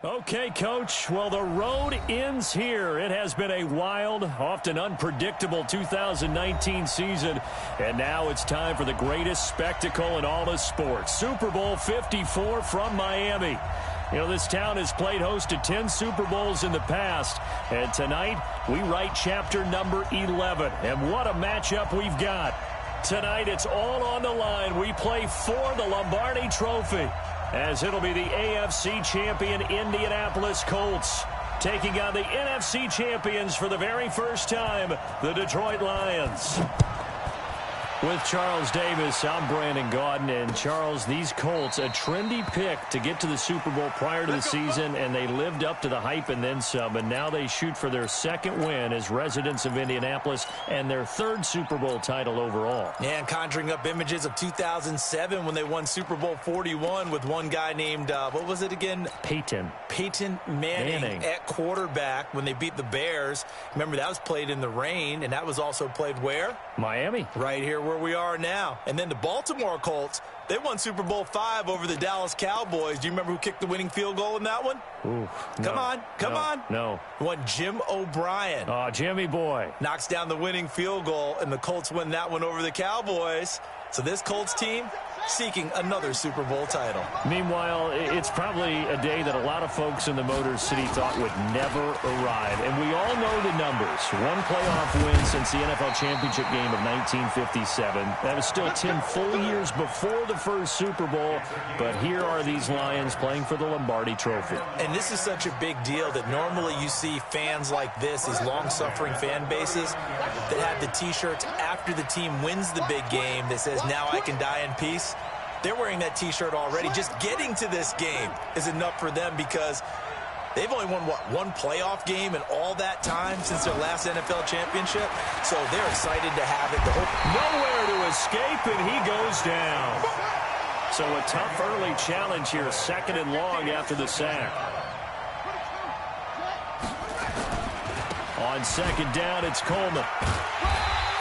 Okay, Coach. Well, the road ends here. It has been a wild, often unpredictable 2019 season. And now it's time for the greatest spectacle in all of sports. Super Bowl 54 from Miami. You know, this town has played host to 10 Super Bowls in the past. And tonight, we write chapter number 11. And what a matchup we've got. Tonight, it's all on the line. We play for the Lombardi Trophy, as it'll be the AFC champion Indianapolis Colts taking on the NFC champions for the very first time, the Detroit Lions. With Charles Davis, I'm Brandon Gaudin. And Charles, these Colts, a trendy pick to get to the Super Bowl prior to the season, and they lived up to the hype and then some. And now they shoot for their second win as residents of Indianapolis and their third Super Bowl title overall. Yeah, and conjuring up images of 2007 when they won Super Bowl 41 with one guy named, what was it again? Peyton Manning at quarterback when they beat the Bears. Remember, that was played in the rain, and that was also played where? Miami. Right here where we are now. And then the Baltimore Colts, they won Super Bowl V over the Dallas Cowboys. Do you remember who kicked the winning field goal in that one? Ooh, Come on. No. One Jim O'Brien. Oh, Jimmy boy. Knocks down the winning field goal, and the Colts win that one over the Cowboys. So this Colts team seeking another Super Bowl title. Meanwhile, it's probably a day that a lot of folks in the Motor City thought would never arrive. And we all know the numbers. One playoff win since the NFL championship game of 1957. That was still 10 full years before the first Super Bowl. But here are these Lions playing for the Lombardi Trophy. And this is such a big deal that normally you see fans like this, these long-suffering fan bases, that have the T-shirts after the team wins the big game that says, "Now I can die in peace." They're wearing that T-shirt already. Just getting to this game is enough for them because they've only won, one playoff game in all that time since their last NFL championship. So they're excited to have it. Nowhere to escape, and he goes down. So a tough early challenge here, second and long after the sack. On second down, it's Coleman.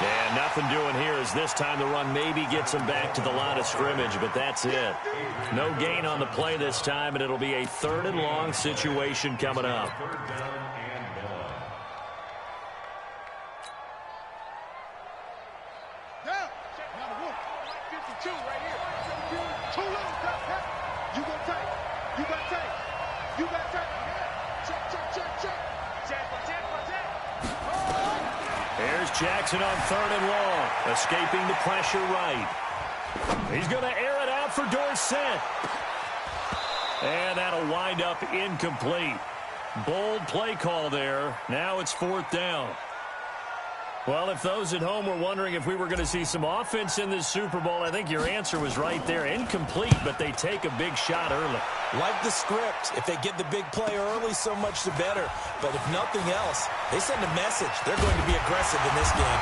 And nothing doing here as this time the run maybe gets him back to the line of scrimmage, but that's it. No gain on the play this time, and it'll be a third and long situation coming up. Jackson on third and long, escaping the pressure right. He's going to air it out for Dorsett. And that'll wind up incomplete. Bold play call there. Now it's fourth down. Well, if those at home were wondering if we were going to see some offense in this Super Bowl, I think your answer was right there. Incomplete, but they take a big shot early. Like the script. If they get the big play early, so much the better. But if nothing else, they send a message. They're going to be aggressive in this game.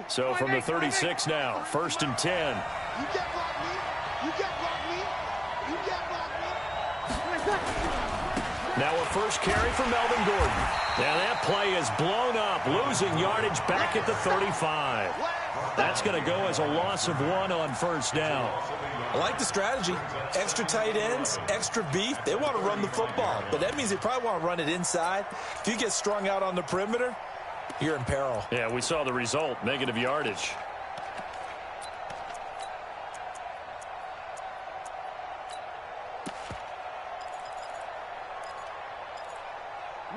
So from the 36 now, first and 10. You get block me. You get block me. You get block me. Now a first carry for Melvin Gordon. Now that play is blown up, losing yardage back at the 35. That's going to go as a loss of 1 on first down. I like the strategy. Extra tight ends, extra beef. They want to run the football, but that means they probably want to run it inside. If you get strung out on the perimeter, you're in peril. Yeah, we saw the result, negative yardage.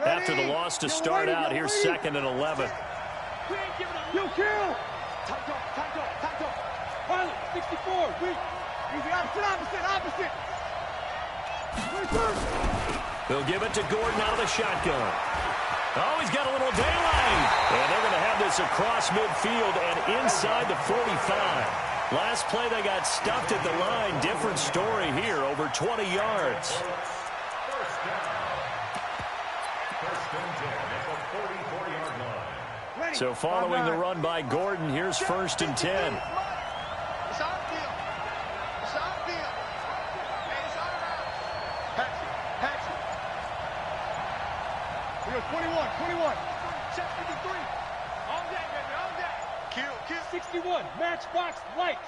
After the loss to start out, here's second and 11. You kill. Tight up. Pilot, 64. Easy, opposite. They'll give it to Gordon out of the shotgun. Oh, he's got a little daylight. And they're going to have this across midfield and inside the 45. Last play, they got stuffed at the line. Different story here, over 20 yards. First and 10 at the 44-yard line. So following the run by Gordon, here's 1st and 10. It's our deal. It's our deal. Hey, it's our house. Hatchet. We go 21. Check 53. All day, baby, all day. Kill. 61. Matchbox lights.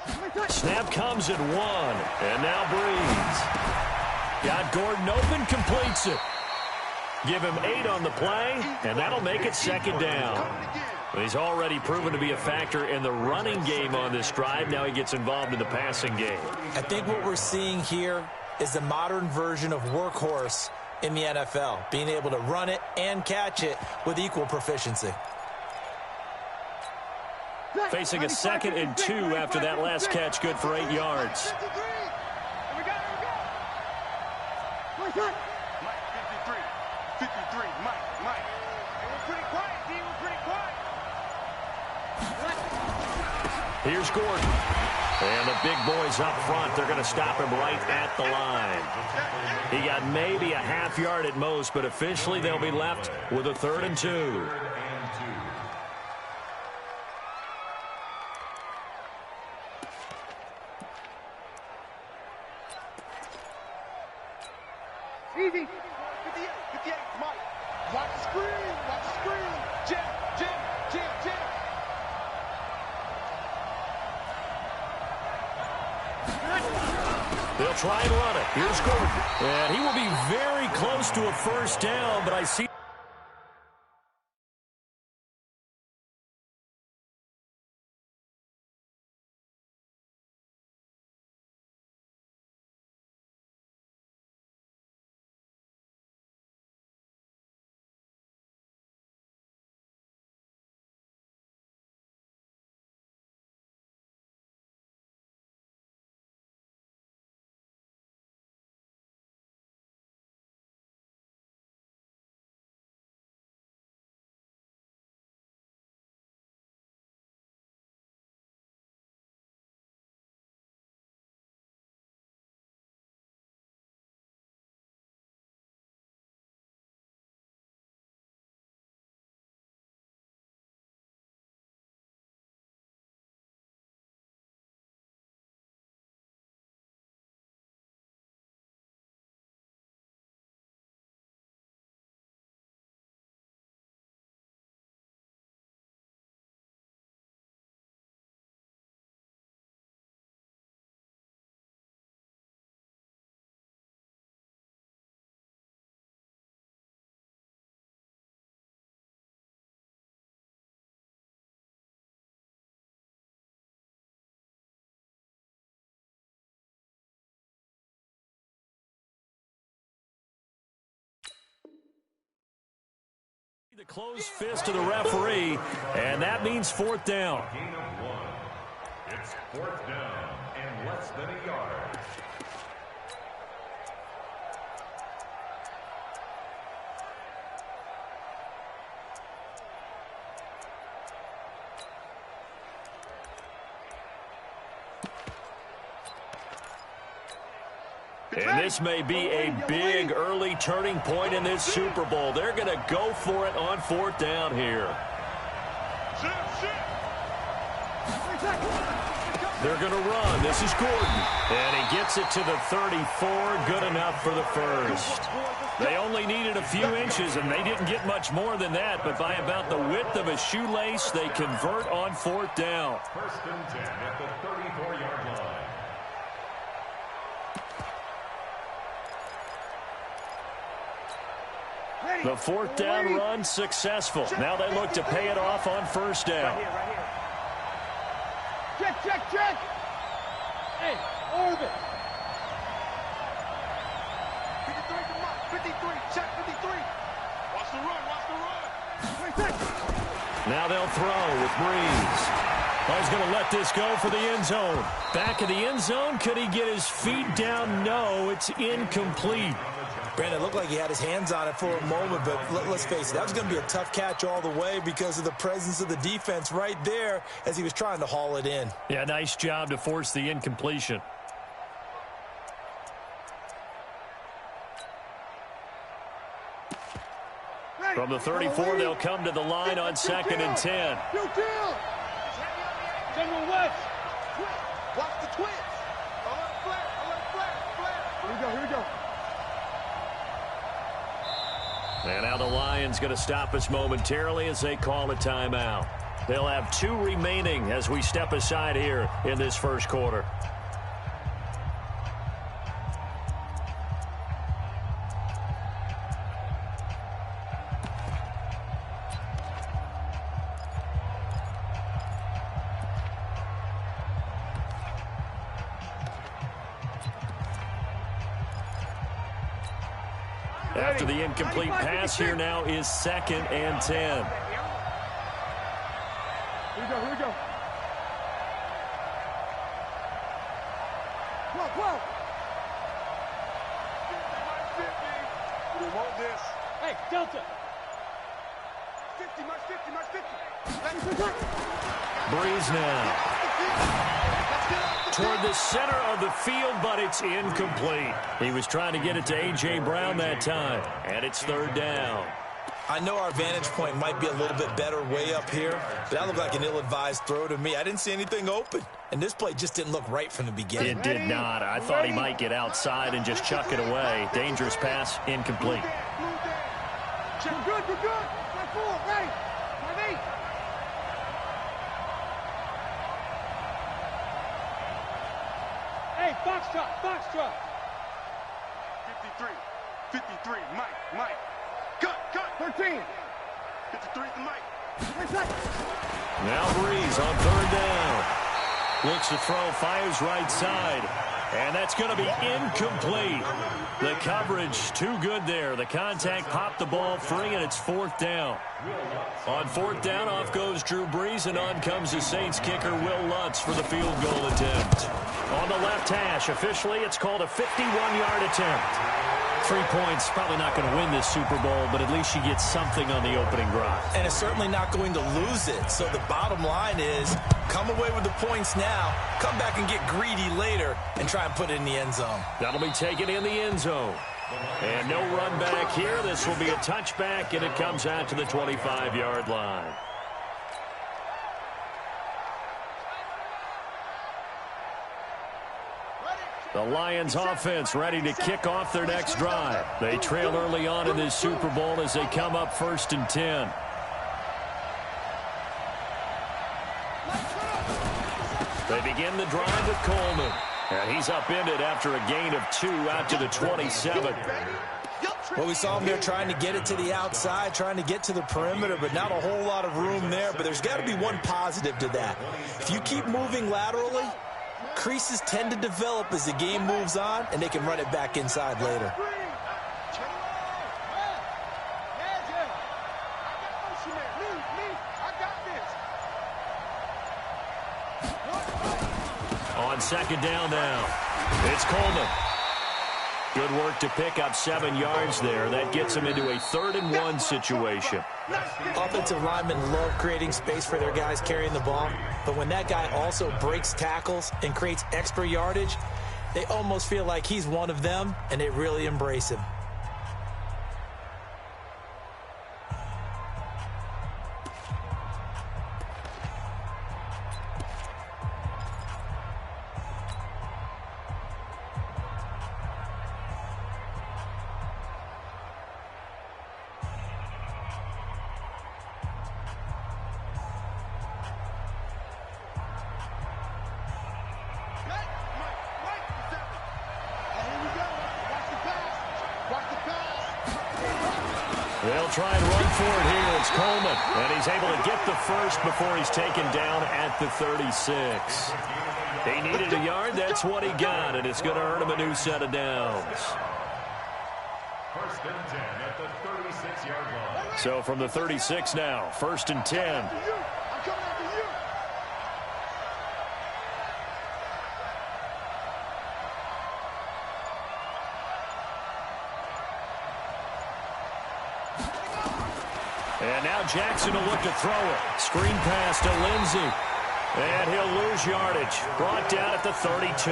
Snap comes at 1. And now Breeze. Got Gordon open, completes it. Give him 8 on the play, and that'll make it 2nd down. He's already proven to be a factor in the running game on this drive. Now he gets involved in the passing game. I think what we're seeing here is the modern version of workhorse in the NFL, being able to run it and catch it with equal proficiency. Facing a 2nd and 2 after that last catch, good for 8 yards. Mike, 53, Mike. And we're pretty quiet, D. We're pretty quiet. Here's Gordon. And the big boys up front, they're going to stop him right at the line. He got maybe a half yard at most, but officially they'll be left with a 3rd and 2. Easy. 58, Mike. Watch the screen. Jam. They'll try and run it. Here's Gordon. And he will be very close to a 1st down, but I see the closed fist of the referee, and that means 4th down. Gain of 1. It's 4th down and less than a yard. And this may be a big early turning point in this Super Bowl. They're going to go for it on 4th down here. They're going to run. This is Gordon. And he gets it to the 34. Good enough for the 1st. They only needed a few inches, and they didn't get much more than that. But by about the width of a shoelace, they convert on 4th down. 1st and 10 at the 34-yard line. The 4th down run successful. Now they look to pay it off on 1st down. Right here. Check. Hey, orbit. 53 to Mike. 53. Check 53. Watch the run. Now they'll throw with Breeze. He's going to let this go for the end zone. Back of the end zone. Could he get his feet down? No, it's incomplete. Brandon, it looked like he had his hands on it for a moment, but let's face it, that was going to be a tough catch all the way because of the presence of the defense right there as he was trying to haul it in. Yeah, nice job to force the incompletion. From From the 34, they'll come to the line on 2nd and 10. General West. Watch the twins. Alert flare. Here we go. And now the Lions going to stop us momentarily as they call a timeout. They'll have 2 remaining as we step aside here in this first quarter. After the incomplete pass, here now is 2nd and 10. Here we go. Whoa. We want this. Hey, Delta. 50, march 50. Breeze now toward the center of the field, but it's incomplete. He was trying to get it to A.J. Brown that time, and it's 3rd down. I know our vantage point might be a little bit better way up here, but that looked like an ill-advised throw to me. I didn't see anything open, and this play just didn't look right from the beginning. It did not. I thought he might get outside and just chuck it away. Dangerous pass, incomplete. We're good. Right forward, right. Hey, Foxtrot. 53, Mike. Cut. 13. 53 to Mike. Now Breeze on 3rd down. Looks to throw, fires right side. And that's going to be incomplete. The coverage too good there. The contact popped the ball free, and it's 4th down. On 4th down, off goes Drew Brees, and on comes the Saints kicker, Will Lutz, for the field goal attempt. On the left hash, officially, it's called a 51-yard attempt. 3 points, probably not going to win this Super Bowl, but at least she gets something on the opening drive. And it's certainly not going to lose it. So the bottom line is, come away with the points now, come back and get greedy later, and try and put it in the end zone. That'll be taken in the end zone. And no run back here. This will be a touchback, and it comes out to the 25-yard line. The Lions offense ready to kick off their next drive. They trail early on in this Super Bowl as they come up 1st and 10. They begin the drive with Coleman. And he's upended after a gain of 2 out to the 27. Well, we saw him there trying to get it to the outside, trying to get to the perimeter, but not a whole lot of room there. But there's got to be one positive to that. If you keep moving laterally, creases tend to develop as the game moves on, and they can run it back inside later. On 2nd down now, it's Coleman. Good work to pick up 7 yards there. That gets them into a 3rd and 1 situation. Offensive linemen love creating space for their guys carrying the ball, but when that guy also breaks tackles and creates extra yardage, they almost feel like he's one of them, and they really embrace him. They'll try and run for it here. It's Coleman, and he's able to get the first before he's taken down at the 36. He needed a yard. That's what he got, and it's going to earn him a new set of downs. 1st and 10 at the 36-yard line. So from the 36 now, 1st and 10. And now Jackson will look to throw it. Screen pass to Lindsey. And he'll lose yardage. Brought down at the 32.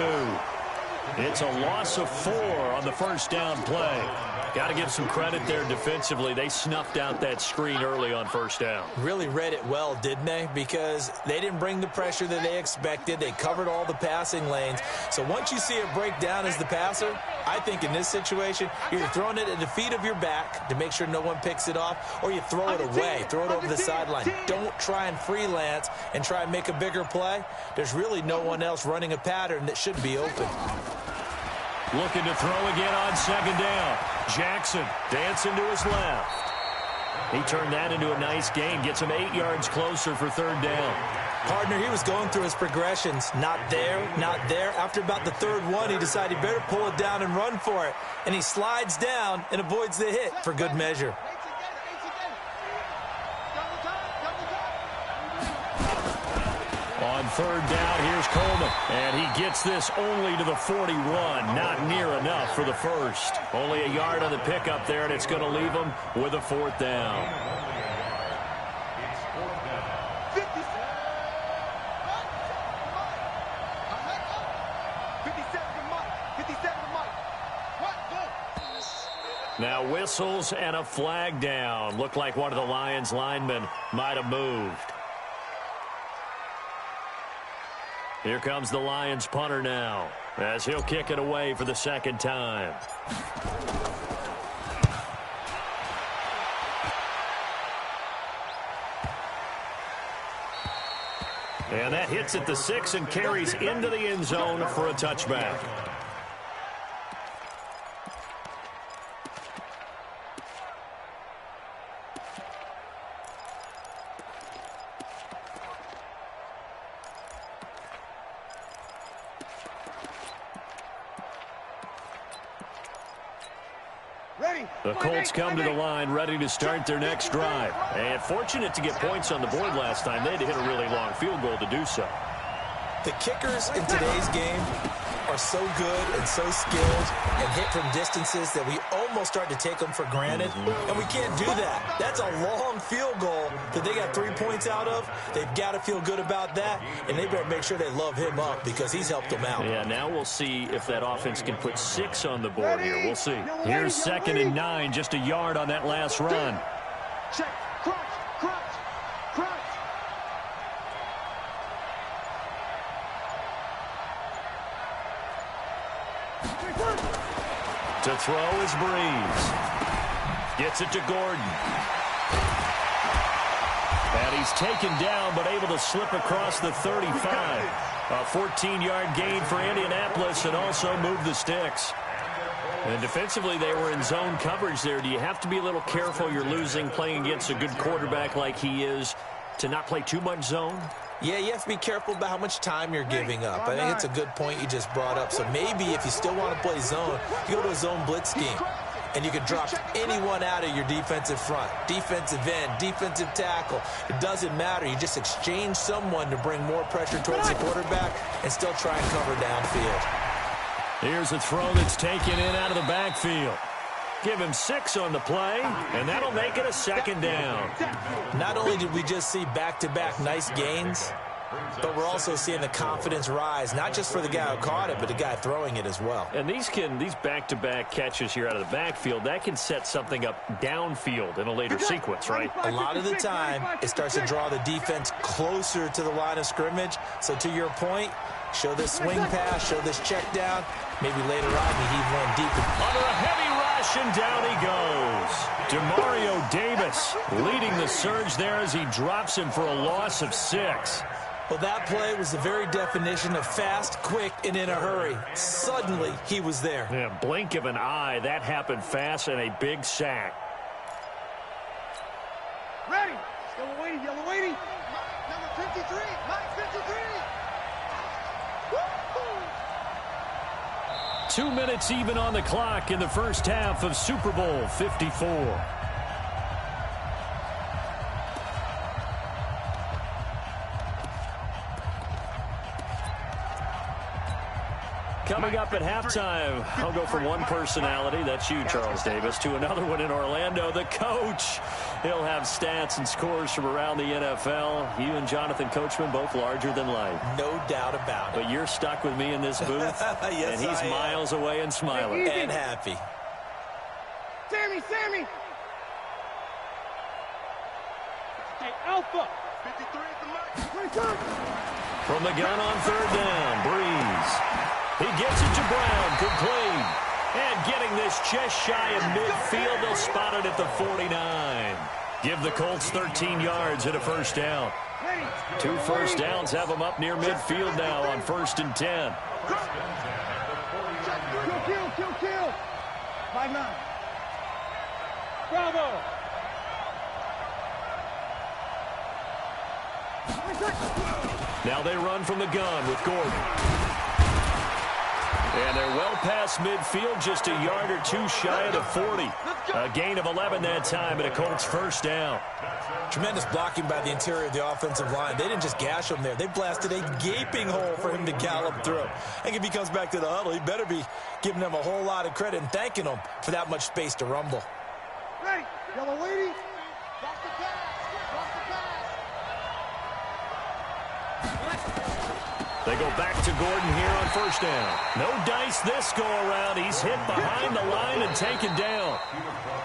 It's a loss of 4 on the first down play. Got to give some credit there defensively. They snuffed out that screen early on first down. Really read it well, didn't they? Because they didn't bring the pressure that they expected. They covered all the passing lanes. So once you see it break down as the passer, I think in this situation, you're throwing it at the feet of your back to make sure no one picks it off, or you throw it away, throw it over the sideline. Don't try and freelance and try and make a bigger play. There's really no one else running a pattern that should be open. Looking to throw again on second down. Jackson dancing to his left. He turned that into a nice gain. Gets him 8 yards closer for third down. Partner, he was going through his progressions. Not there, not there. After about the third one, he decided he better pull it down and run for it. And he slides down and avoids the hit for good measure. On third down, here's Coleman. And he gets this only to the 41. Not near enough for the first. Only a yard on the pickup there, and it's going to leave him with a fourth down. Now whistles and a flag down. Looked like one of the Lions linemen might have moved. Here comes the Lions punter now, as he'll kick it away for the second time. And that hits at the 6 and carries into the end zone for a touchback. The Colts come to the line ready to start their next drive. And fortunate to get points on the board last time. They had to hit a really long field goal to do so. The kickers in today's game are so good and so skilled and hit from distances that we almost start to take them for granted. And we can't do that. That's a long field goal that they got 3 points out of. They've got to feel good about that, and they better make sure they love him up because he's helped them out. Yeah, now we'll see if that offense can put 6 on the board here. We'll see. Here's 2nd and 9, just a yard on that last run. Check. Crunch. To throw is Breeze. Gets it to Gordon. And he's taken down, but able to slip across the 35. A 14-yard gain for Indianapolis and also move the sticks. And defensively, they were in zone coverage there. Do you have to be a little careful? You're losing playing against a good quarterback like he is to not play too much zone? Yeah, you have to be careful about how much time you're giving up. I think it's a good point you just brought up. So maybe if you still want to play zone, you go to a zone blitz scheme. And you can drop anyone out of your defensive front. Defensive end, defensive tackle. It doesn't matter. You just exchange someone to bring more pressure towards the quarterback and still try and cover downfield. Here's a throw that's taken in out of the backfield. Give him 6 on the play, and that'll make it a 2nd down. Not only did we just see back-to-back nice gains, but we're also seeing the confidence rise, not just for the guy who caught it, but the guy throwing it as well. And these back-to-back catches here out of the backfield, that can set something up downfield in a later sequence, right? A lot of the time, it starts to draw the defense closer to the line of scrimmage. So to your point, show this swing pass, show this check down. Maybe later on, you heave one deep. Under a heavy rush, and down he goes. Demario Davis leading the surge there as he drops him for a loss of 6. Well, that play was the very definition of fast, quick, and in a hurry. Suddenly, he was there. Yeah, blink of an eye. That happened fast and a big sack. Ready. Yellow waiting, yellow waiting. Number 53, Mike 53. 2 minutes even on the clock in the first half of Super Bowl 54. Coming up at halftime, I'll go from one personality, that's you, Charles Davis, to another one in Orlando, the coach. He'll have stats and scores from around the NFL. You and Jonathan Coachman, both larger than life. No doubt about it. But you're stuck with me in this booth, yes, and he's miles away and smiling. And happy. Sammy! Hey, Alpha! 53 at the mic. From the gun on third down, Breeze. He gets it to Brown, complete. And getting this just shy of midfield, they'll spot it at the 49. Give the Colts 13 yards and a first down. 2 first downs have them up near midfield now on 1st and 10. Kill! 5-9. Bravo! Now they run from the gun with Gordon. And they're well past midfield, just a yard or two shy of the 40. A gain of 11 that time, and a Colts first down. Tremendous blocking by the interior of the offensive line. They didn't just gash him there. They blasted a gaping hole for him to gallop through. I think if he comes back to the huddle, he better be giving them a whole lot of credit and thanking them for that much space to rumble. Ready, yellow lady. They go back to Gordon here on first down. No dice this go-around. He's hit behind the line and taken down.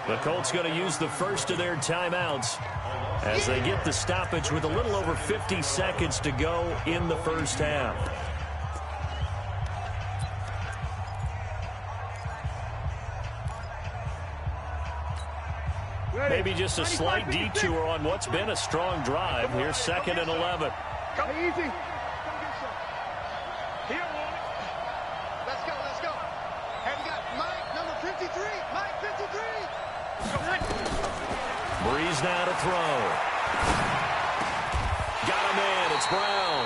The Colts going to use the first of their timeouts as they get the stoppage with a little over 50 seconds to go in the first half. Maybe just a slight detour on what's been a strong drive. Here's 2nd and 11. Easy. Let's go. Have you got Mike, number 53? Mike, 53. Breeze now to throw. Got him in. It's Brown.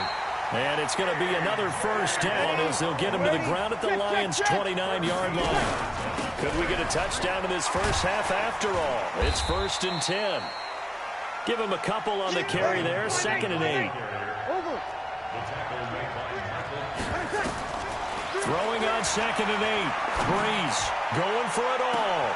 And it's going to be another first down as they'll get him to the ground at the Lions' 29-yard line. Could we get a touchdown in this first half after all? It's 1st and 10. Give him a couple on the carry there. 2nd and 8. Throwing on 2nd and 8. Breeze going for it all.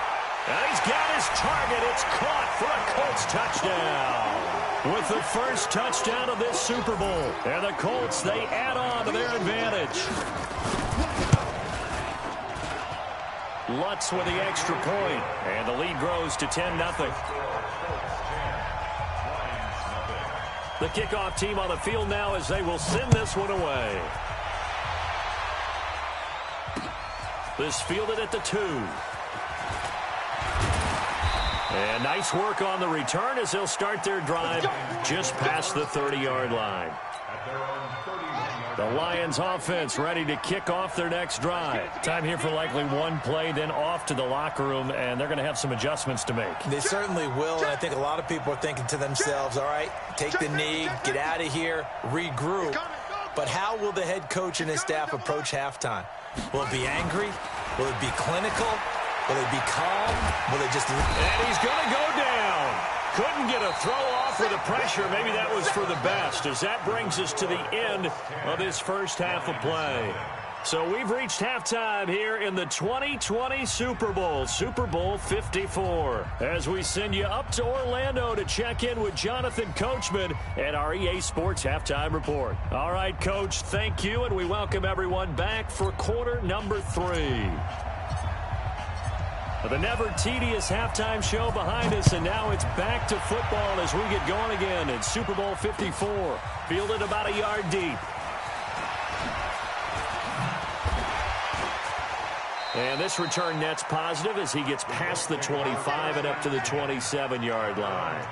And he's got his target. It's caught for a Colts touchdown. With the first touchdown of this Super Bowl. And the Colts, they add on to their advantage. Lutz with the extra point. And the lead grows to 10-0. The kickoff team on the field now as they will send this one away. This fielded at the 2. And nice work on the return as they'll start their drive just past the 30-yard line. The Lions offense ready to kick off their next drive. Time here for likely one play, then off to the locker room, and they're going to have some adjustments to make. They certainly will, and I think a lot of people are thinking to themselves, all right, take the knee, get out of here, regroup. But how will the head coach and his staff approach halftime? Will it be angry? Will it be clinical? Will it be calm? Will it just... And he's going to go down. Couldn't get a throw off with the pressure. Maybe that was for the best, as that brings us to the end of this first half of play. So we've reached halftime here in the 2020 Super Bowl, Super Bowl 54. As we send you up to Orlando to check in with Jonathan Coachman at our EA Sports Halftime Report. All right, Coach, thank you, and we welcome everyone back for quarter number 3. The never-tedious halftime show behind us, and now it's back to football as we get going again in Super Bowl 54. Fielded about a yard deep. And this return net's positive as he gets past the 25 and up to the 27-yard line.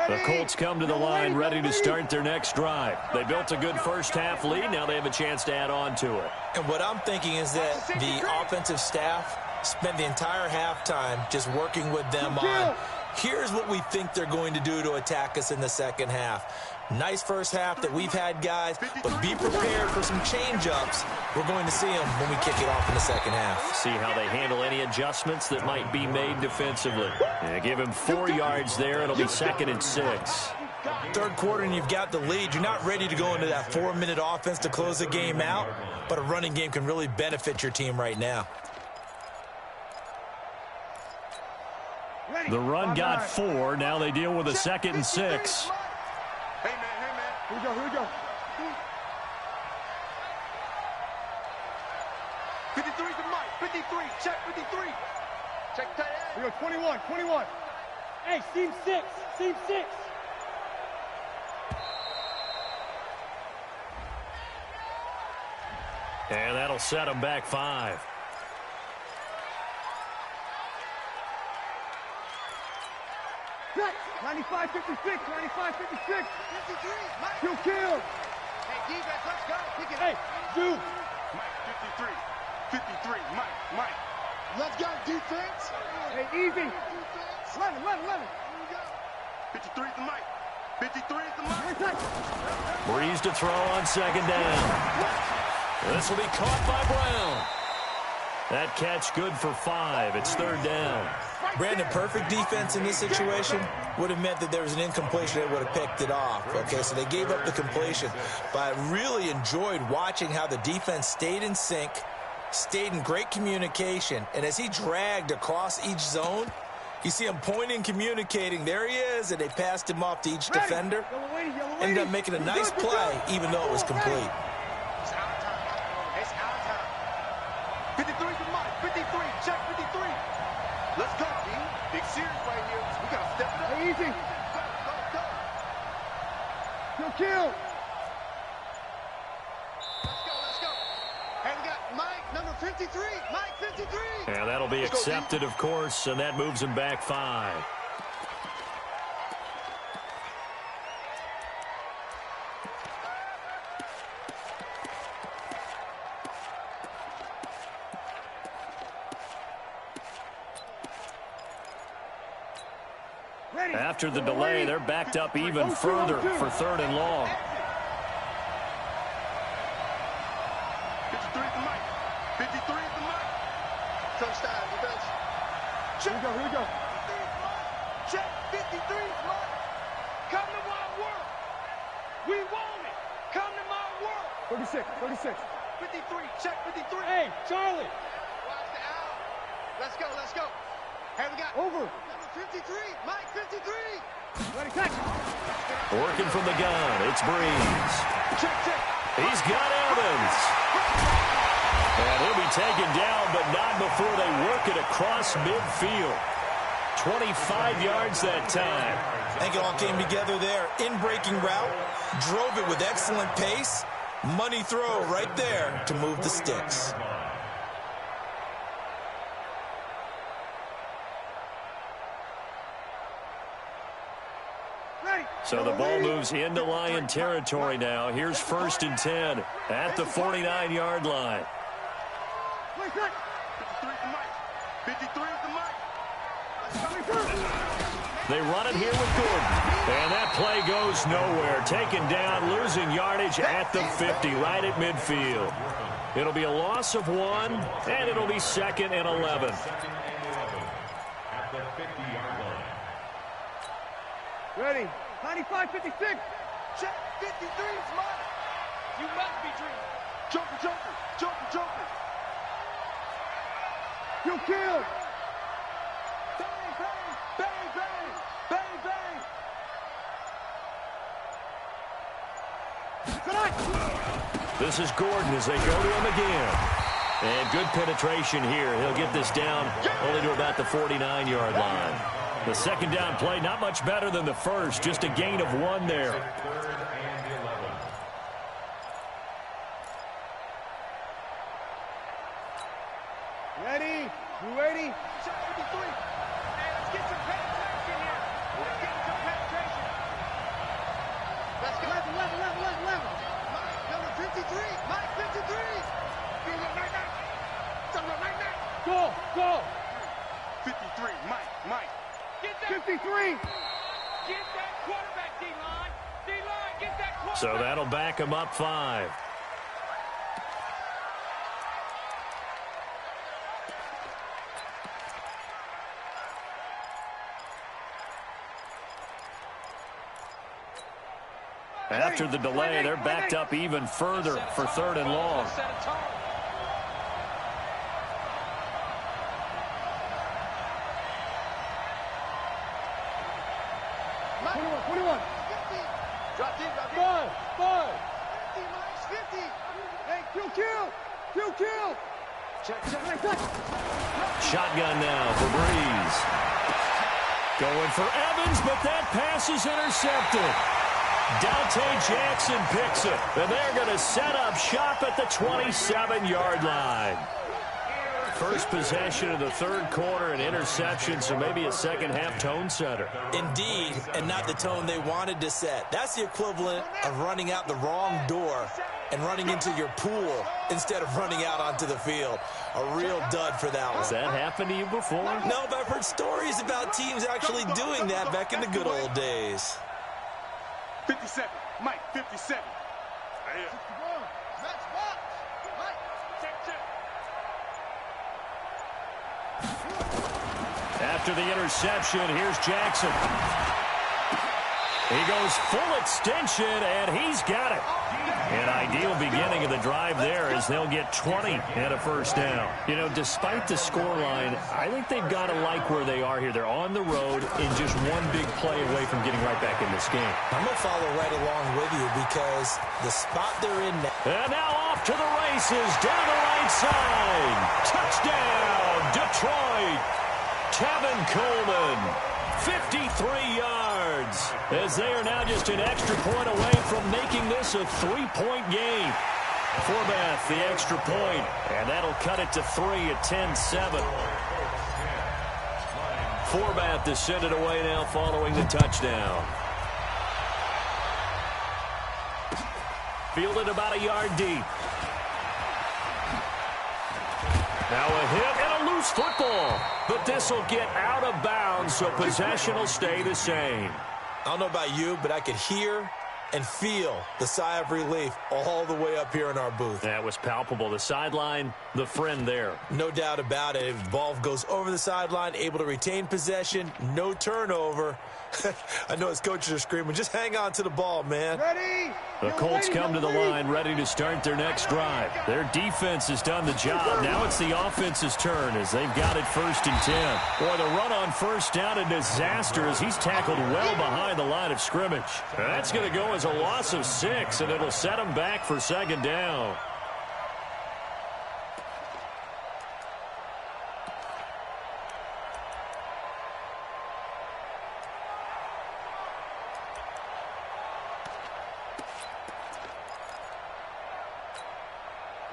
The Colts come to the line ready to start their next drive. They built a good first half lead. Now they have a chance to add on to it. And what I'm thinking is that the offensive staff spent the entire halftime just working with them on, here's what we think they're going to do to attack us in the second half. Nice first half that we've had, guys, but be prepared for some change-ups. We're going to see them when we kick it off in the second half. See how they handle any adjustments that might be made defensively. Yeah, give him 4 yards there. It'll be 2nd and 6. Third quarter and you've got the lead. You're not ready to go into that 4-minute offense to close the game out, but a running game can really benefit your team right now. The run got 4. Now they deal with a 2nd and 6. Hey, man. Here we go. 53 to Mike. 53. Check 53. Check tight end. We go 21. Hey, seam 6. And that'll set them back 5. Check. 95, 56. 53. Mike. Kill. Hey, defense, let's go. Pick it Hey, up. do. Mike, 53. Mike. Let's go, defense. Hey, easy. Defense. 11. Here we go. 53 is the Mike. 53 is the Mike. Breeze to throw on 2nd down. This will be caught by Brown. That catch good for 5. It's 3rd down. Brandon, perfect defense in this situation would have meant that there was an incompletion that would have picked it off. Okay, so they gave up the completion. But I really enjoyed watching how the defense stayed in sync, stayed in great communication, and as he dragged across each zone, you see him pointing, communicating. There he is, and they passed him off to each defender. Ended up making a nice play, even though it was complete. It's our time. It's our time. 53 to Mike. 53. Check 53. Let's go, D. Big series right here. We got to step it up. Hey, easy. Go. Kill. Let's go. Hey, we got Mike, number 53. Mike, 53. And that'll be accepted, of course, and that moves him back 5. After the delay, they're backed up even further for 3rd and long. 53 is the Mike. 53 is the Mike. Touchdown, defense. Check. Here we go. Check 53 is Mike. Come to my world. We want it. Come to my world. 36. 53. Check 53. Hey, Charlie. Watch the out. Let's go. Hey, we got Over. number 53. Mike, 53. Ready, catch. Working from the gun, it's Breeze. Check. He's got Evans. And he'll be taken down, but not before they work it across midfield. 25 yards that time. I think it all came together there. In-breaking route, drove it with excellent pace. Money throw right there to move the sticks. So the ball moves into Lion territory now. Here's 1st and 10 at the 49-yard line. 53 is the Mike. 53 is the Mike. They run it here with Gordon. And that play goes nowhere. Taken down, losing yardage at the 50, right at midfield. It'll be a loss of 1, and it'll be 2nd and 11. At the 50-yard line. Ready. 95, 56. Check 53 is Mike. You must be dreaming. Joker. You kill. Bang. This is Gordon as they go to him again. And good penetration here. He'll get this down only to about the 49-yard line. The 2nd down play, not much better than the first, just a gain of 1 there. 3rd and 11. Ready. You ready? Check 53. Hey, let's get some penetration here. Let's get some penetration. Let's go. 11. Mike, number 53. Mike, 53. Feel it right now. Something right now. Go. 53. Mike. Get that. 53. Get that quarterback, D-line. D-line, get So that'll back him up 5. After the delay, they're backed up even further for 3rd and long. 21. Drop deep, drop deep. 5. 50. Hey, kill. Check. Shotgun now for Breeze. Going for Evans, but that pass is intercepted. Dante Jackson picks it, and they're going to set up shop at the 27-yard line. First possession of the 3rd quarter, an interception, so maybe a second-half tone setter. Indeed, and not the tone they wanted to set. That's the equivalent of running out the wrong door and running into your pool instead of running out onto the field. A real dud for that one. Has that happened to you before? No, but I've heard stories about teams actually doing that back in the good old days. 57. Mike, 57. Right here. Match box. Mike. Check. After the interception, here's Jackson. He goes full extension, and he's got it. An ideal beginning of the drive there as they'll get 20 and a first down. You know, despite the scoreline, I think they've got to like where they are here. They're on the road and just one big play away from getting right back in this game. I'm going to follow right along with you because the spot they're in now. And now off to the races, down the right side. Touchdown, Detroit. Tevin Coleman, 53 yards, as they are now just an extra point away from making this a 3-point game. Forbath, the extra point, and that'll cut it to 3 at 10-7. Forbath to send it away now following the touchdown. Fielded about a yard deep. Now a hit and a loose football. But this will get out of bounds, so possession will stay the same. I don't know about you, but I could hear and feel the sigh of relief all the way up here in our booth. That was palpable. The sideline, the friend there. No doubt about it. If the ball goes over the sideline, able to retain possession, no turnover. I know his coaches are screaming, just hang on to the ball, man. Ready? The Colts come to the line ready to start their next drive. Their defense has done the job. Now it's the offense's turn as they've got it 1st and 10. Boy, the run on first down, a disaster as he's tackled well behind the line of scrimmage. That's going to go as a loss of 6, and it'll set him back for 2nd down.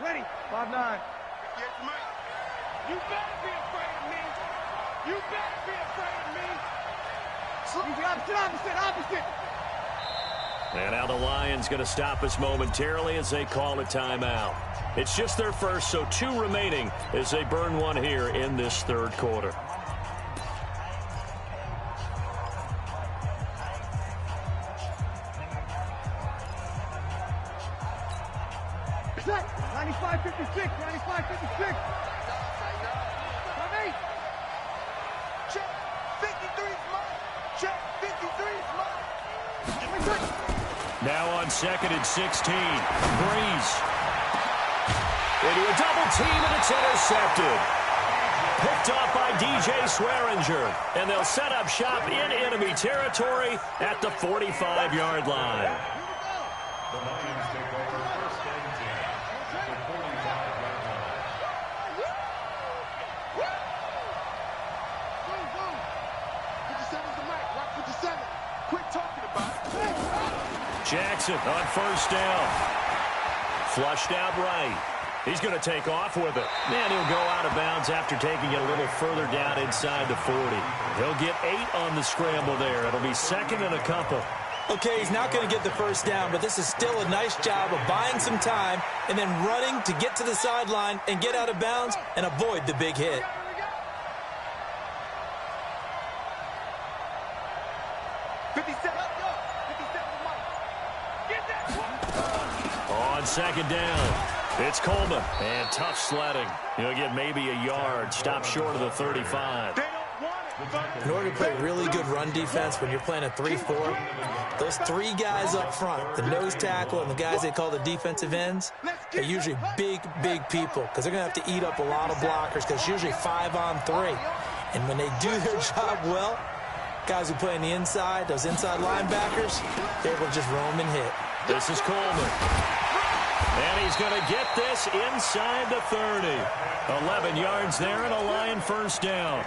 Ready? 5-9. Yes, Mike. You better be afraid of me. You better be afraid of me. Opposite. And now the Lions going to stop us momentarily as they call a timeout. It's just their first, so 2 remaining as they burn one here in this 3rd quarter. Set. 95-56. 95-56. Check. 53's mine. Check. 53's mine. Now on 2nd and 16. Breeze. Into a double team, and it's intercepted. Picked off by DJ Swearinger. And they'll set up shop in enemy territory at the 45-yard line. The Lions take over 1st and 10 at the 45-yard line. Boom. 57's the mic. Rock 57. Quit talking about it. Jackson on 1st down. Flushed out right. He's going to take off with it. And he'll go out of bounds after taking it a little further down inside the 40. He'll get 8 on the scramble there. It'll be 2nd and a couple. Okay, he's not going to get the first down, but this is still a nice job of buying some time and then running to get to the sideline and get out of bounds and avoid the big hit. Get that. on second down. It's Coleman, and tough sledding. He'll get maybe a yard. Stop short of the 35. In order to play really good run defense when you're playing a 3-4, those three guys up front, the nose tackle and the guys they call the defensive ends, are usually big, big people because they're going to have to eat up a lot of blockers because it's usually 5-on-3. And when they do their job well, guys who play on the inside, those inside linebackers, they're able to just roam and hit. This is Coleman. And he's going to get this inside the 30. 11 yards there and a Lion first down.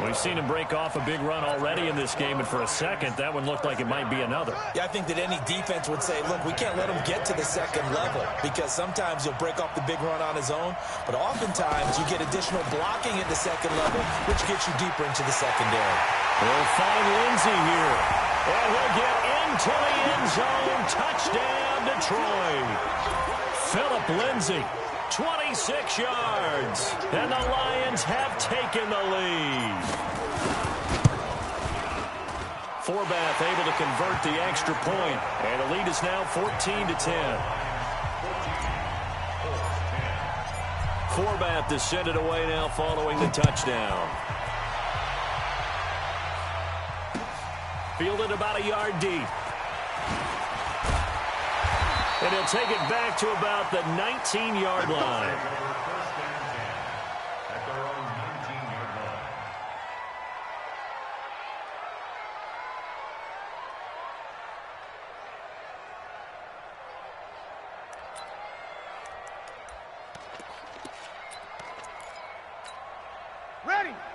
We've seen him break off a big run already in this game, and for a second, that one looked like it might be another. Yeah, I think that any defense would say, look, we can't let him get to the second level because sometimes he'll break off the big run on his own, but oftentimes you get additional blocking at the second level, which gets you deeper into the secondary. We'll find Lindsey here, and he'll get into the end zone. Touchdown, Detroit. Philip Lindsey, 26 yards, and the Lions have taken the lead. Forbath able to convert the extra point, and the lead is now 14-10. Forbath to send it away now following the touchdown. Fielded about a yard deep. And he'll take it back to about the 19-yard line.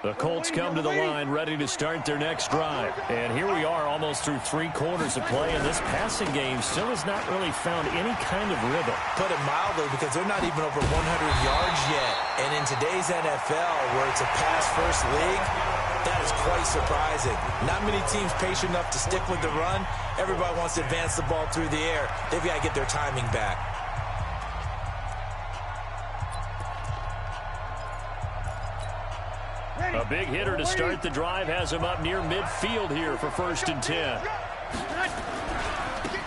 The Colts come to the line ready to start their next drive. And here we are almost through 3 quarters of play, and this passing game still has not really found any kind of rhythm. Put it mildly, because they're not even over 100 yards yet. And in today's NFL, where it's a pass-first league, that is quite surprising. Not many teams patient enough to stick with the run. Everybody wants to advance the ball through the air. They've got to get their timing back. A big hitter to start the drive has him up near midfield here for 1st and 10.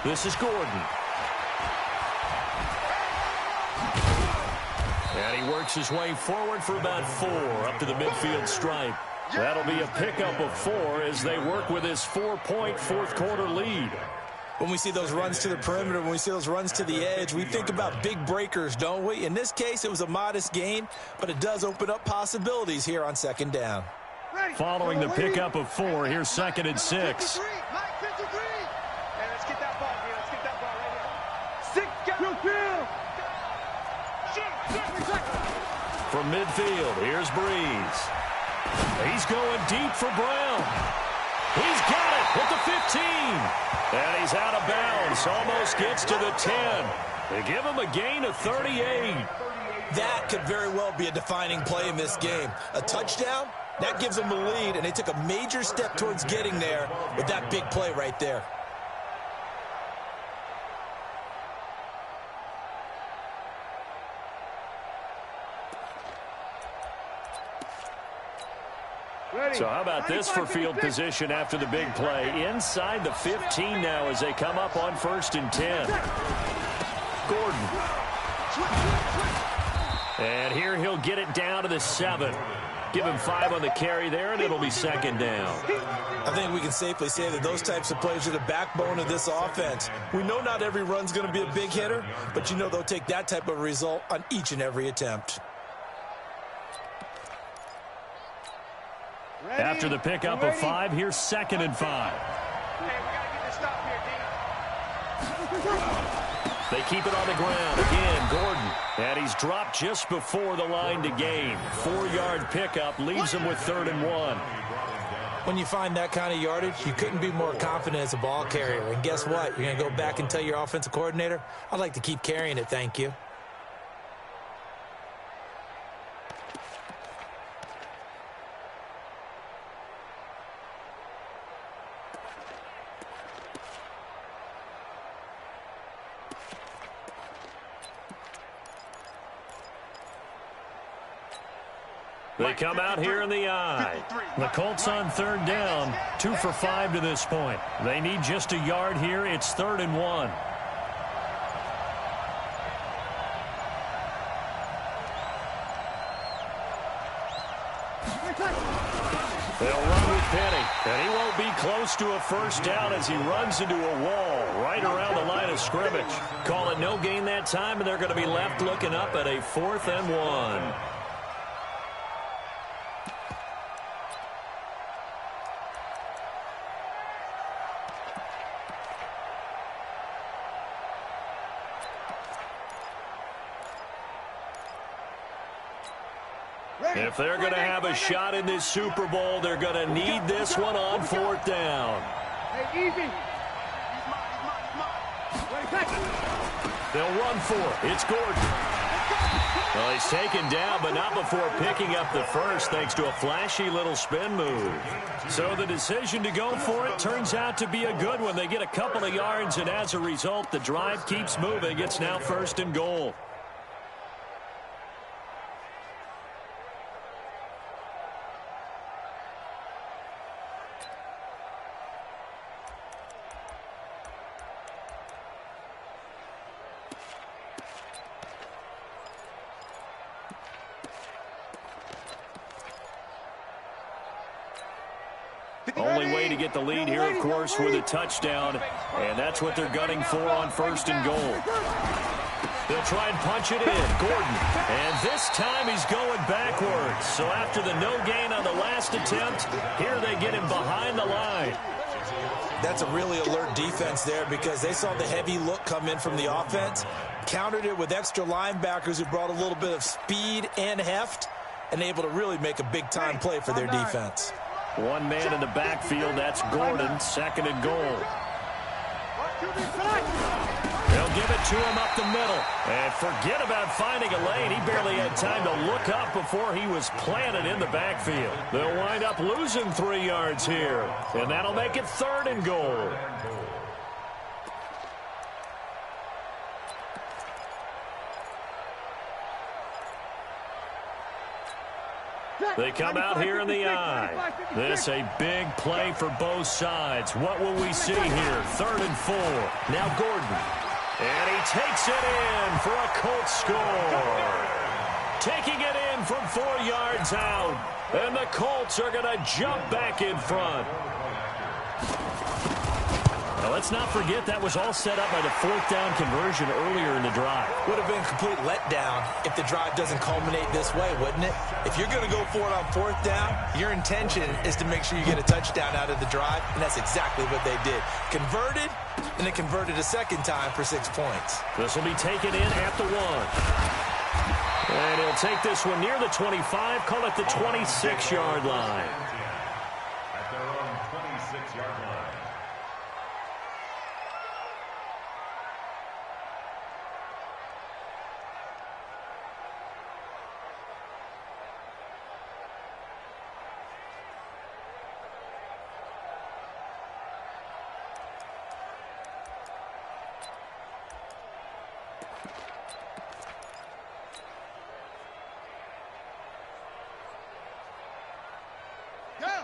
This is Gordon. And he works his way forward for about 4 up to the midfield stripe. That'll be a pickup of 4 as they work with his 4-point fourth-quarter lead. When we see those runs to the perimeter, when we see those runs to the edge, we think about big breakers, don't we? In this case, it was a modest gain, but it does open up possibilities here on 2nd down. Following the pickup of 4, here's 2nd and 6. From midfield, here's Breeze. He's going deep for Brown. He's got it at the 15. And he's out of bounds. Almost gets to the 10. They give him a gain of 38. That could very well be a defining play in this game. A touchdown, that gives them the lead, and they took a major step towards getting there with that big play right there. So how about this for field position after the big play? Inside the 15 now as they come up on 1st and 10. Gordon. And here he'll get it down to the 7. Give him 5 on the carry there, and it'll be 2nd down. I think we can safely say that those types of plays are the backbone of this offense. We know not every run's going to be a big hitter, but you know they'll take that type of result on each and every attempt. After the pickup of 5, here's 2nd and 5. They keep it on the ground. Again, Gordon. And he's dropped just before the line to gain. 4-yard pickup leaves him with 3rd and 1. When you find that kind of yardage, you couldn't be more confident as a ball carrier. And guess what? You're going to go back and tell your offensive coordinator, I'd like to keep carrying it, thank you. They come out here in the eye. The Colts on 3rd down, 2 for 5 to this point. They need just a yard here. It's 3rd and 1. They'll run with Penny, and he won't be close to a first down as he runs into a wall right around the line of scrimmage. Call it no gain that time, and they're going to be left looking up at a 4th and 1. If they're going to have a shot in this Super Bowl, they're going to need this one on 4th down. Hey, easy. They'll run for it. It's Gordon. Well, he's taken down, but not before picking up the first, thanks to a flashy little spin move. So the decision to go for it turns out to be a good one. They get a couple of yards, and as a result, the drive keeps moving. It's now 1st and goal. Only way to get the lead here, of course, with a touchdown, and that's what they're gunning for on 1st and goal. They'll try and punch it in. Gordon, and this time he's going backwards. So after the no gain on the last attempt, here they get him behind the line. That's a really alert defense there because they saw the heavy look come in from the offense, countered it with extra linebackers who brought a little bit of speed and heft, and able to really make a big-time play for their defense. One man in the backfield, that's Gordon, 2nd and goal. They'll give it to him up the middle. And forget about finding a lane. He barely had time to look up before he was planted in the backfield. They'll wind up losing 3 yards here. And that'll make it 3rd and goal. They come out here in the eye. This a big play for both sides. What will we see here? 3rd and 4. Now Gordon. And he takes it in for a Colts score. Taking it in from 4 yards out. And the Colts are going to jump back in front. Now, let's not forget that was all set up by the 4th down conversion earlier in the drive. Would have been a complete letdown if the drive doesn't culminate this way, wouldn't it? If you're going to go for it on 4th down, your intention is to make sure you get a touchdown out of the drive, and that's exactly what they did. Converted, and it converted a 2nd time for 6 points. This will be taken in at the 1. And he'll take this one near the 25, call it the 26-yard line. At their own 26-yard line.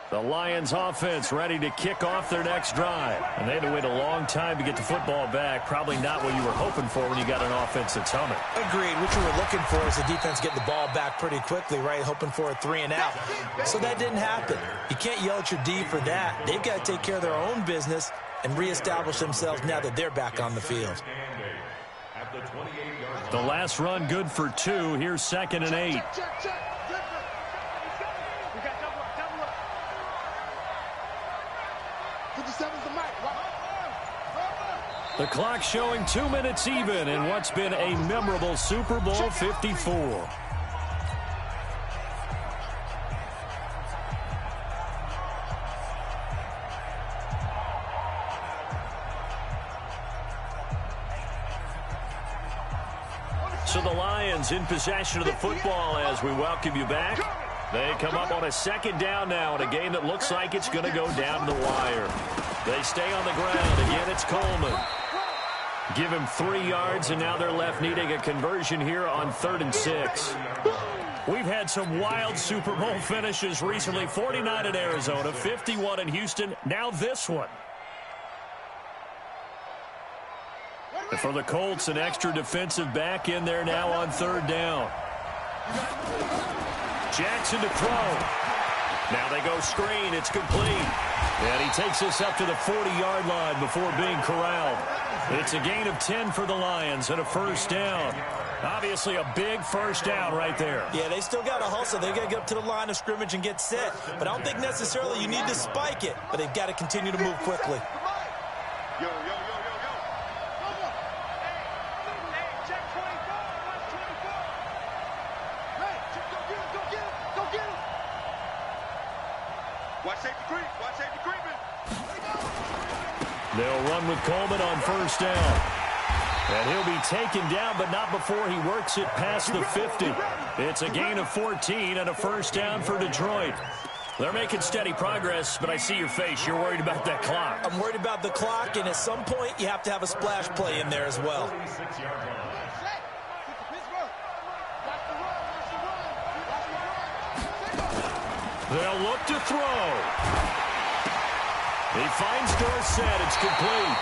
The Lions offense ready to kick off their next drive. And they had to wait a long time to get the football back. Probably not what you were hoping for when you got an offense that's humming. Agreed. What you were looking for is the defense getting the ball back pretty quickly, right? Hoping for a 3 and out. So that didn't happen. You can't yell at your D for that. They've got to take care of their own business and reestablish themselves now that they're back on the field. The last run good for 2. Here's 2nd and 8. The clock showing 2 minutes even in what's been a memorable Super Bowl 54. So the Lions in possession of the football as we welcome you back. They come up on a 2nd down now in a game that looks like it's going to go down to the wire. They stay on the ground. Again, it's Coleman. Give him 3 yards, and now they're left needing a conversion here on 3rd and 6. We've had some wild Super Bowl finishes recently. 49 in Arizona, 51 in Houston, now this one. And for the Colts, an extra defensive back in there now on 3rd down. Jackson to throw. Now they go screen. It's complete. And he takes us up to the 40-yard line before being corralled. It's a gain of 10 for the Lions and a first down. Obviously a big first down right there. Yeah, they still got to hustle. They've got to get up to the line of scrimmage and get set. But I don't think necessarily you need to spike it. But they've got to continue to move quickly. Yo, yo, yo, yo, yo. Hey, check 24. Watch 24. Hey, go get him, go get him, go get him. Watch safety creep. Watch safety creeping. They'll run with Coleman on first down. And he'll be taken down, but not before he works it past the 50. It's a gain of 14 and a first down for Detroit. They're making steady progress, but I see your face. You're worried about that clock. I'm worried about the clock, and at some point you have to have a splash play in there as well. They'll look to throw. He finds Dorsett. It's complete.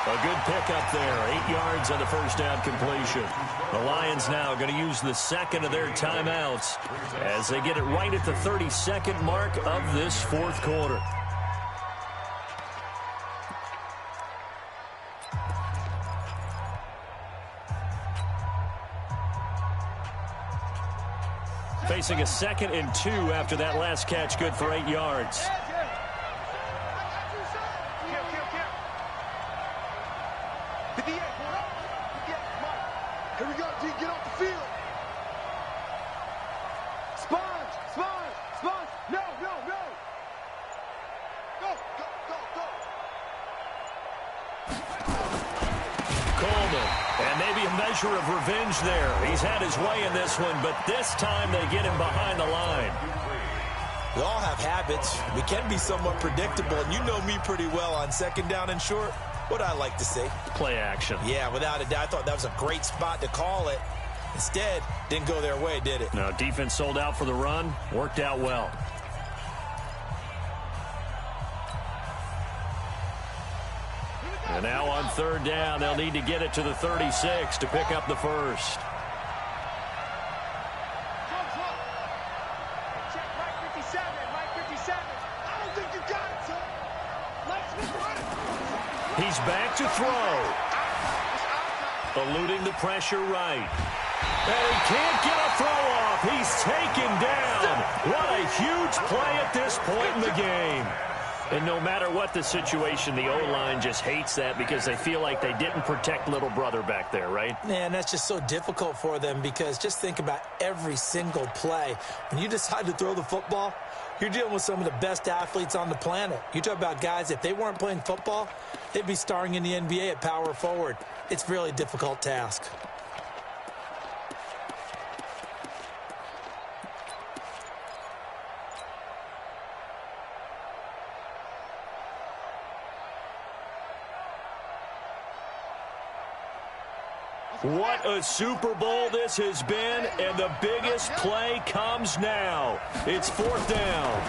A good pickup there. 8 yards on the first down completion. The Lions now going to use the second of their timeouts as they get it right at the 32nd mark of this fourth quarter. Facing a 2nd and 2 after that last catch, good for 8 yards. Here we go, G. Get off the field. Sponge. No. Go. Coleman, and maybe a measure of revenge there. He's had his way in this one, but this time they get him behind the line. We all have habits. We can be somewhat predictable, and you know me pretty well on 2nd down and short. What I like to see. Play action. Yeah, without a doubt. I thought that was a great spot to call it. Instead, didn't go their way, did it? No, defense sold out for the run. Worked out well. And now on 3rd down, they'll need to get it to the 36 to pick up the first. Check right 57, right 57. I don't think you got it, son. He's back to throw. Eluding the pressure right. And he can't get a throw off. He's taken down. What a huge play at this point in the game. And no matter what the situation, the O-line just hates that because they feel like they didn't protect little brother back there, right? Man, that's just so difficult for them because just think about every single play. When you decide to throw the football, you're dealing with some of the best athletes on the planet. You talk about guys, if they weren't playing football, they'd be starring in the NBA at power forward. It's a really difficult task. What a Super Bowl this has been, and the biggest play comes now. It's 4th down.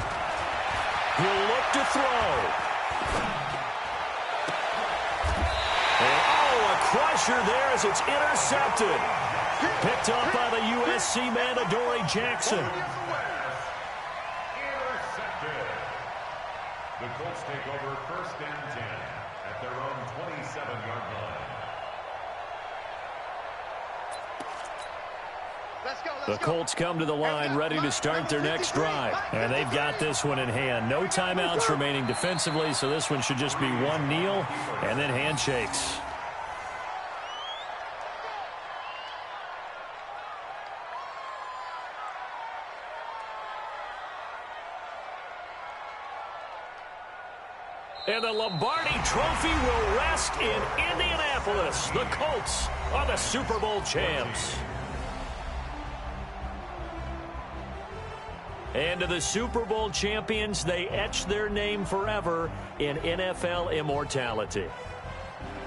He'll look to throw. And, a crusher there as it's intercepted. Picked up by the USC man, Adoree Jackson. Intercepted. The Colts take over 1st and 10 at their own 27-yard line. The Colts come to the line ready to start their next drive. And they've got this one in hand. No timeouts remaining defensively, so this one should just be one kneel and then handshakes. And the Lombardi Trophy will rest in Indianapolis. The Colts are the Super Bowl champs. And to the Super Bowl champions, they etch their name forever in NFL immortality.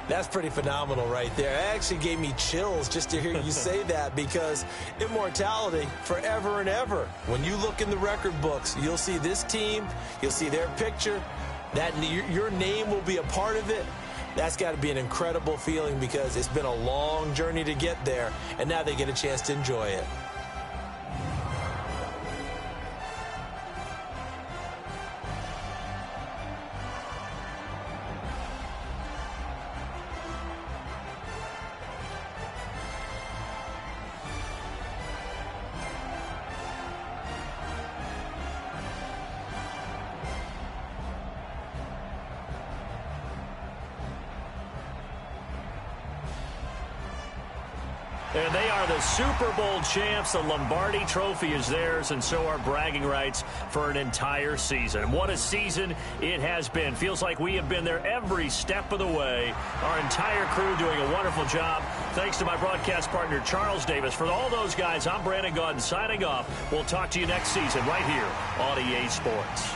That's pretty phenomenal right there. It actually gave me chills just to hear you say that because immortality forever and ever. When you look in the record books, you'll see this team, you'll see their picture, that your name will be a part of it. That's got to be an incredible feeling because it's been a long journey to get there, and now they get a chance to enjoy it. And they are the Super Bowl champs. The Lombardi Trophy is theirs, and so are bragging rights for an entire season. What a season it has been. Feels like we have been there every step of the way. Our entire crew doing a wonderful job. Thanks to my broadcast partner, Charles Davis. For all those guys, I'm Brandon Gaudin signing off. We'll talk to you next season right here on EA Sports.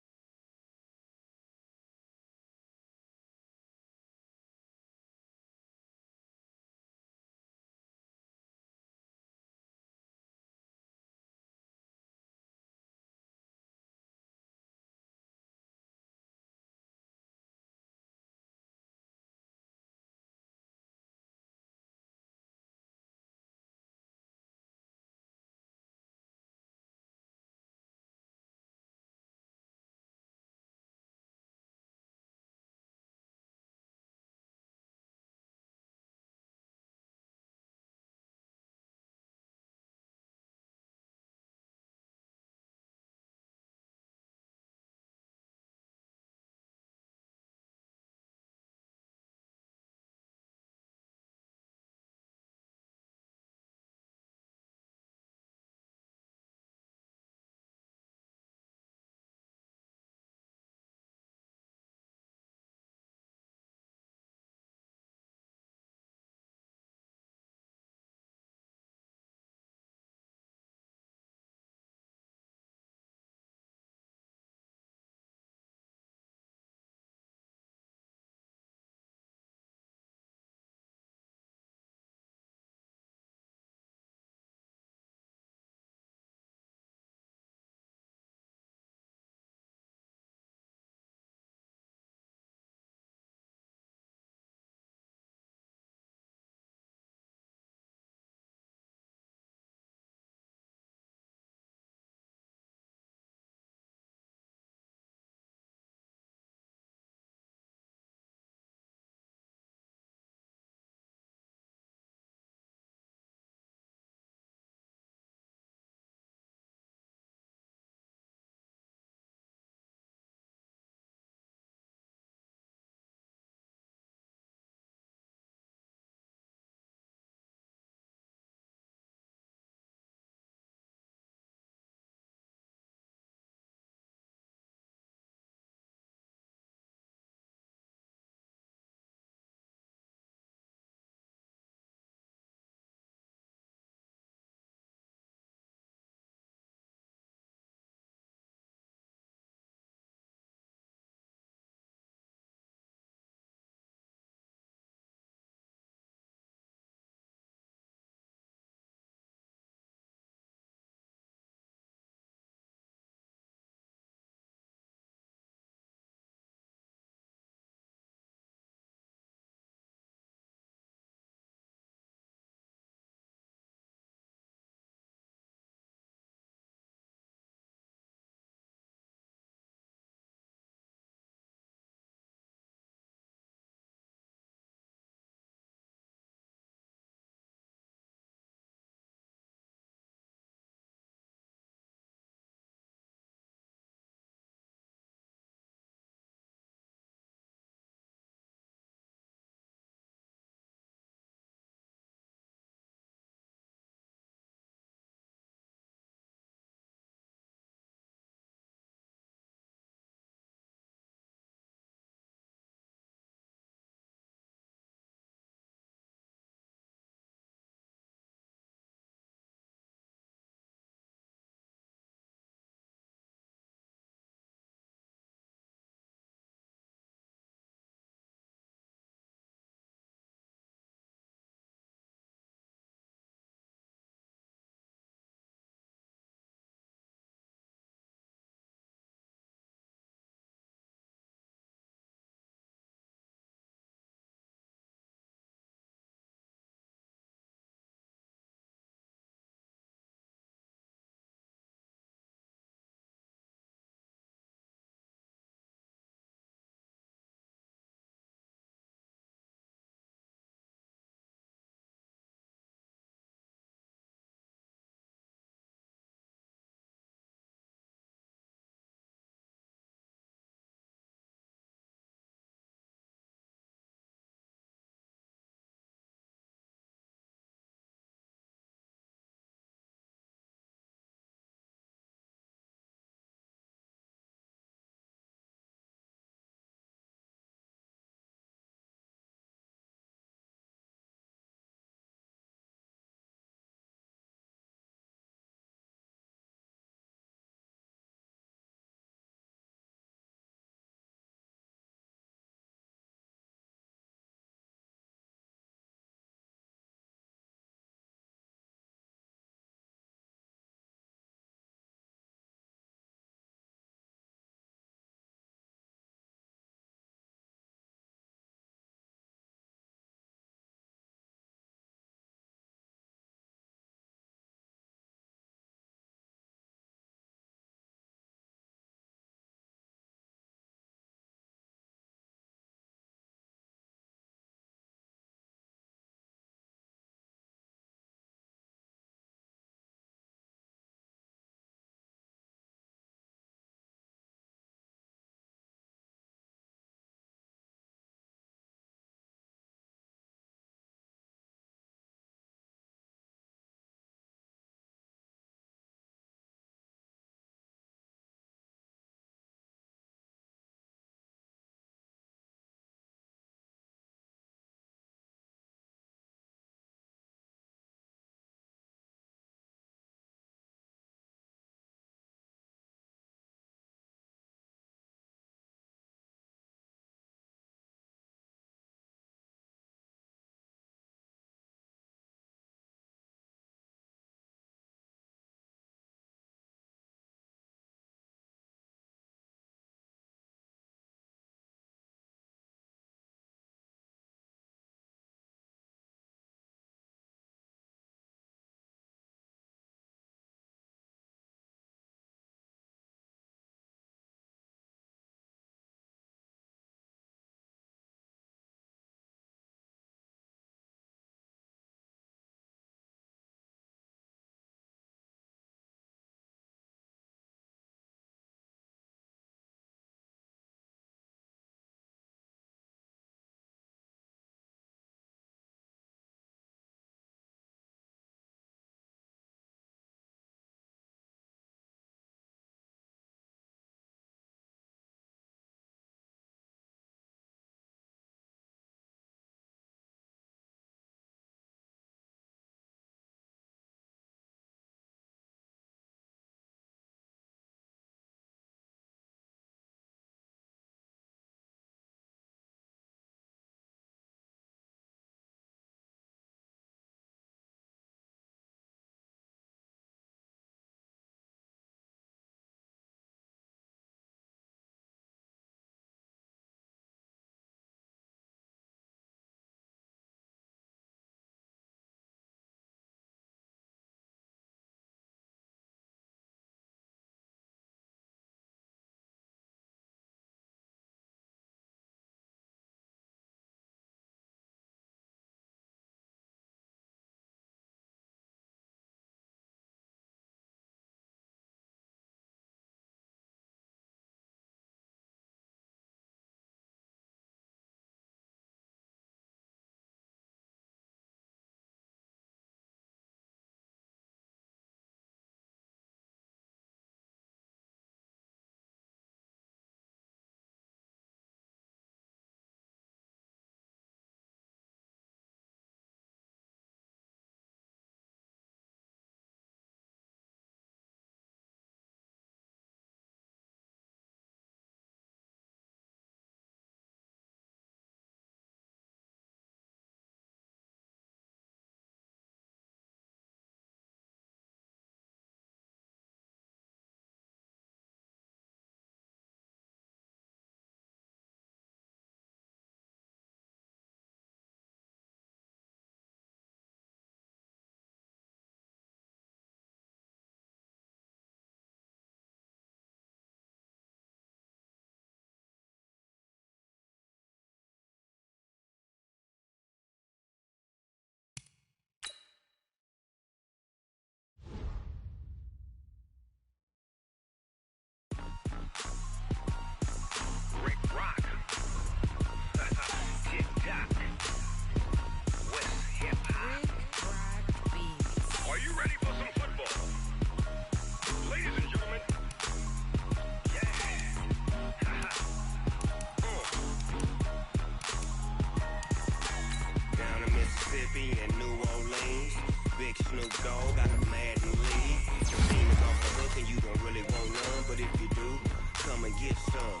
Snoop Dogg got the Madden League. The team is off the hook and you don't really want none, but if you do, come and get some.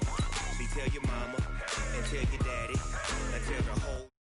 See, tell your mama and tell your daddy and tell the whole